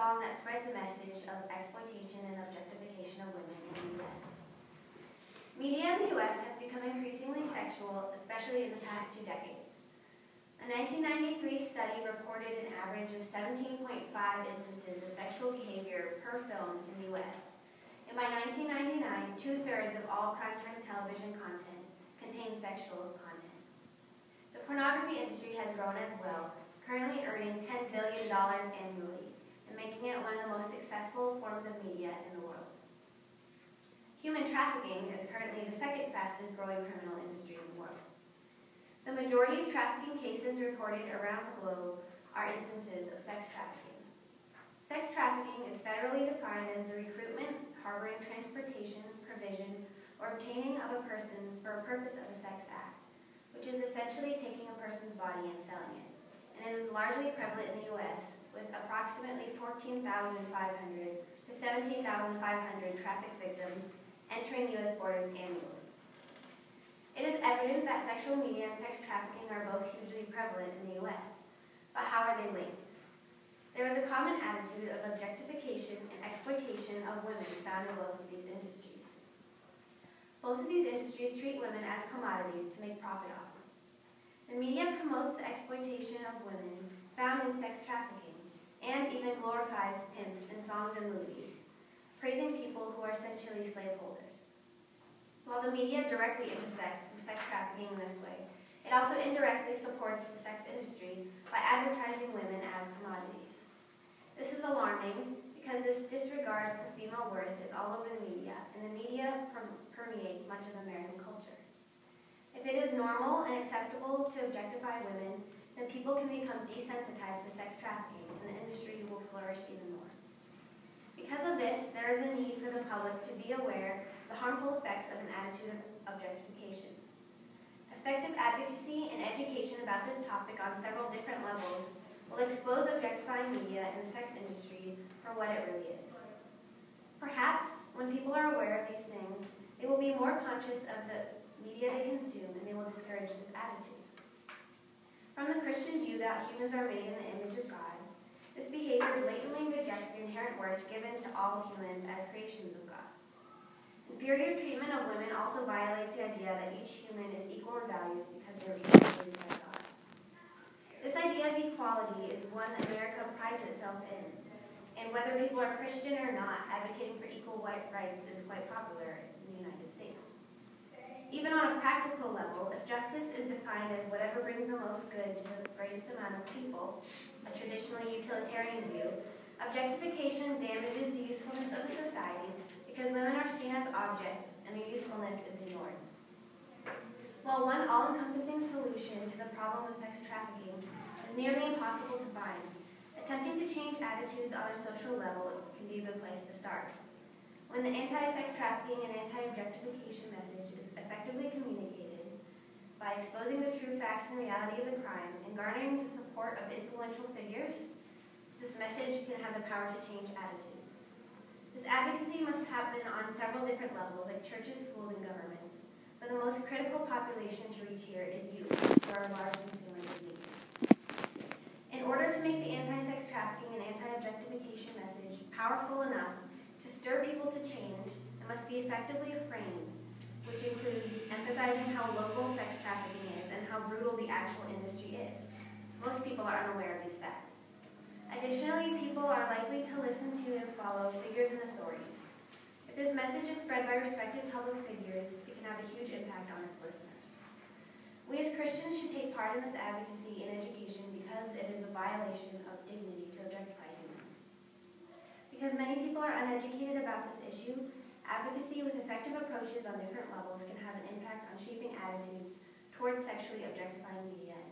song that spreads the message of exploitation and objectification of women in the U.S. Media in the U.S. has become increasingly sexual, especially in the past 2 decades. A 1993 study reported an average of 17.5 instances of sexual behavior per film in the U.S. And by 1999, 2/3 of all primetime television content contains sexual content. The pornography industry has grown as well, currently earning $10 billion annually and making it one of the most successful forms of media in the world. Human trafficking is currently the second fastest growing criminal industry in the world. The majority of trafficking cases reported around the globe are instances of sex trafficking. Sex trafficking is federally defined as the recruitment, harboring, transportation, provision, or obtaining of a person for a purpose of a sex act, which is essentially taking a person's body and selling it. And it is largely prevalent in the U.S., with approximately 14,500 to 17,500 trafficked victims entering U.S. borders annually. It is evident that sexual media and sex trafficking are both hugely prevalent in the U.S., but how are they linked? There is a common attitude of objectification and exploitation of women found in both of these industries. Both of these industries treat women as commodities to make profit off them. The media promotes the exploitation of women found in sex trafficking and even glorifies pimps in songs and movies, praising people who are essentially slaveholders. While the media directly intersects with sex trafficking in this way, it also indirectly supports the sex industry by advertising women as commodities. This is alarming because this disregard for female worth is all over the media, and the media permeates much of American culture. If it is normal and acceptable to objectify women, then people can become desensitized to sex trafficking, and the industry will flourish even more. Because of this, there is a need for the public to be aware of the harmful effects of an attitude of objectification. Effective advocacy and education about this topic on several different levels will expose objectifying media in the sex industry for what it really is. Perhaps, when people are aware of these things, they will be more conscious of the media they consume, and they will discourage this attitude. From the Christian view that humans are made in the image of God, this behavior blatantly rejects the inherent worth given to all humans as creations of God. Inferior treatment of women also violates the idea that each human is equal in value because they are equally created by God. This idea of equality is one America prides itself in, and whether people are Christian or not, advocating for equal rights is quite popular in the United States. Even on a practical level, if justice is defined as whatever brings the most good to the greatest amount of people, a traditionally utilitarian view, objectification damages the usefulness of a society because women are seen as objects and their usefulness is ignored. While one all-encompassing solution to the problem of sex trafficking is nearly impossible to find, attempting to change attitudes on a social level can be a good place to start. When the anti-sex trafficking and anti-objectification message is effectively communicated by exposing the true facts and reality of the crime and garnering the support of influential figures, this message can have the power to change attitudes. This advocacy must happen on several different levels, like churches, schools, and governments. But the most critical population to reach here is youth, who are large consumers of media. In order to make the anti-sex trafficking and anti-objectification message powerful enough to stir people to change, it must be effectively framed, which includes emphasizing how local sex trafficking is and how brutal the actual industry is. Most people are unaware of these facts. Additionally, people are likely to listen to and follow figures in authority. If this message is spread by respected public figures, it can have a huge impact on its listeners. We as Christians should take part in this advocacy and education because it is a violation of dignity to objectify humans. Because many people are uneducated about this issue, advocacy with effective approaches on different levels can have an impact on shaping attitudes towards sexually objectifying media and